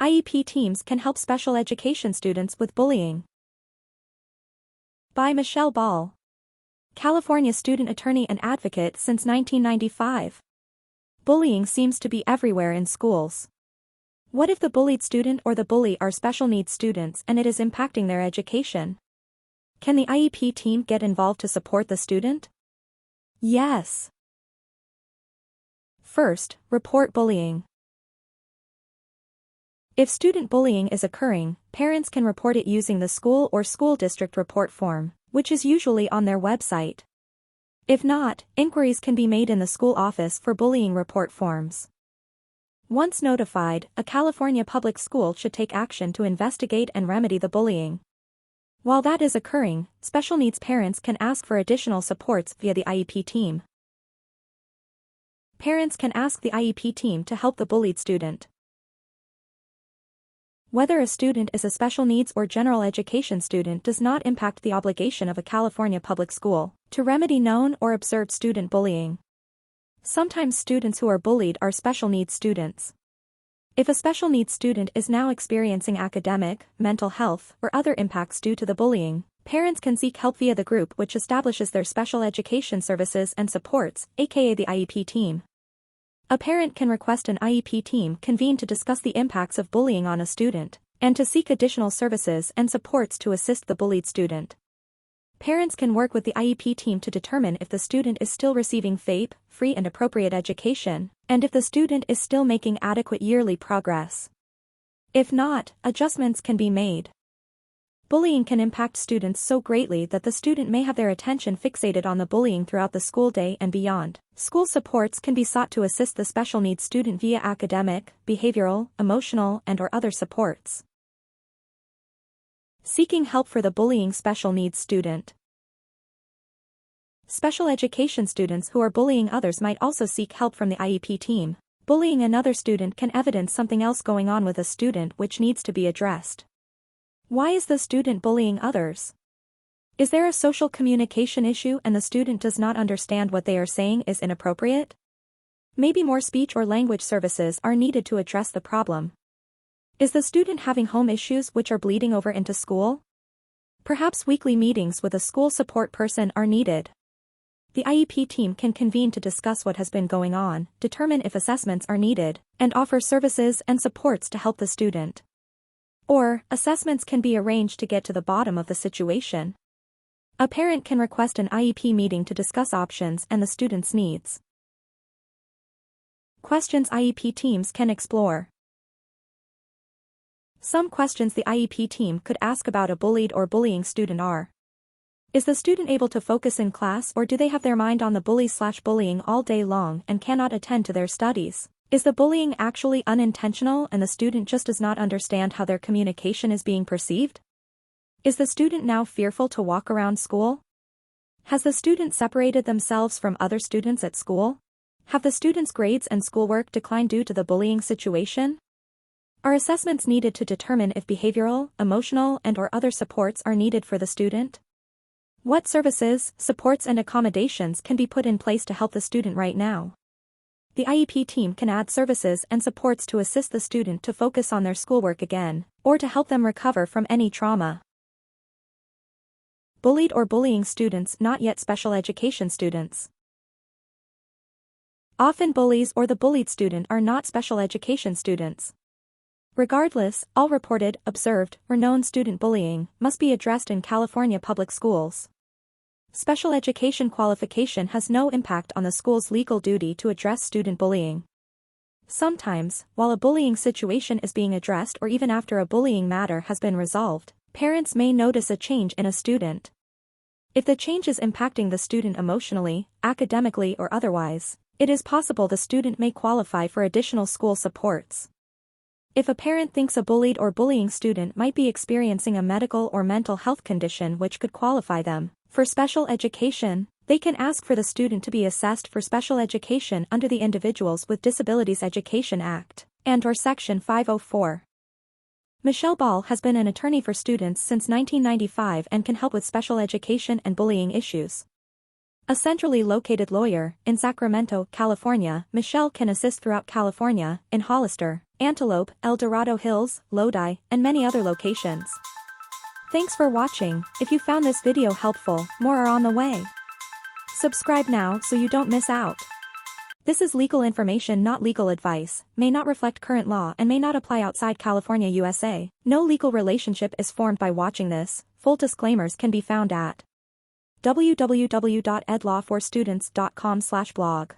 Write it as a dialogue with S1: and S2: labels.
S1: IEP teams can help special education students with bullying. By Michelle Ball, California student attorney and advocate since 1995. Bullying seems to be everywhere in schools. What if the bullied student or the bully are special needs students and it is impacting their education? Can the IEP team get involved to support the student? Yes. First, report bullying. If student bullying is occurring, parents can report it using the school or school district report form, which is usually on their website. If not, inquiries can be made in the school office for bullying report forms. Once notified, a California public school should take action to investigate and remedy the bullying. While that is occurring, special needs parents can ask for additional supports via the IEP team. Parents can ask the IEP team to help the bullied student. Whether a student is a special needs or general education student does not impact the obligation of a California public school to remedy known or observed student bullying. Sometimes students who are bullied are special needs students. If a special needs student is now experiencing academic, mental health, or other impacts due to the bullying, parents can seek help via the group which establishes their special education services and supports, aka the IEP team. A parent can request an IEP team convene to discuss the impacts of bullying on a student, and to seek additional services and supports to assist the bullied student. Parents can work with the IEP team to determine if the student is still receiving FAPE, free and appropriate education, and if the student is still making adequate yearly progress. If not, adjustments can be made. Bullying can impact students so greatly that the student may have their attention fixated on the bullying throughout the school day and beyond. School supports can be sought to assist the special needs student via academic, behavioral, emotional, and/or other supports. Seeking help for the bullying special needs student. Special education students who are bullying others might also seek help from the IEP team. Bullying another student can evidence something else going on with a student which needs to be addressed. Why is the student bullying others? Is there a social communication issue and the student does not understand what they are saying is inappropriate? Maybe more speech or language services are needed to address the problem. Is the student having home issues which are bleeding over into school? Perhaps weekly meetings with a school support person are needed. The IEP team can convene to discuss what has been going on, determine if assessments are needed, and offer services and supports to help the student. Or, assessments can be arranged to get to the bottom of the situation. A parent can request an IEP meeting to discuss options and the student's needs. Questions IEP teams can explore. Some questions the IEP team could ask about a bullied or bullying student are: is the student able to focus in class or do they have their mind on the bullying all day long and cannot attend to their studies? Is the bullying actually unintentional and the student just does not understand how their communication is being perceived? Is the student now fearful to walk around school? Has the student separated themselves from other students at school? Have the student's grades and schoolwork declined due to the bullying situation? Are assessments needed to determine if behavioral, emotional, and/or other supports are needed for the student? What services, supports, and accommodations can be put in place to help the student right now? The IEP team can add services and supports to assist the student to focus on their schoolwork again, or to help them recover from any trauma. Bullied or bullying students not yet special education students. Often bullies or the bullied student are not special education students. Regardless, all reported, observed, or known student bullying must be addressed in California public schools. Special education qualification has no impact on the school's legal duty to address student bullying. Sometimes, while a bullying situation is being addressed or even after a bullying matter has been resolved, parents may notice a change in a student. If the change is impacting the student emotionally, academically, or otherwise, it is possible the student may qualify for additional school supports. If a parent thinks a bullied or bullying student might be experiencing a medical or mental health condition which could qualify them for special education, they can ask for the student to be assessed for special education under the Individuals with Disabilities Education Act, and/or Section 504. Michelle Ball has been an attorney for students since 1995 and can help with special education and bullying issues. A centrally located lawyer, in Sacramento, California, Michelle can assist throughout California, in Hollister, Antelope, El Dorado Hills, Lodi, and many other locations. Thanks for watching. If you found this video helpful, more are on the way. Subscribe now so you don't miss out. This is legal information, not legal advice, may not reflect current law and may not apply outside California, USA. No legal relationship is formed by watching this. Full disclaimers can be found at www.edlawforstudents.com/blog.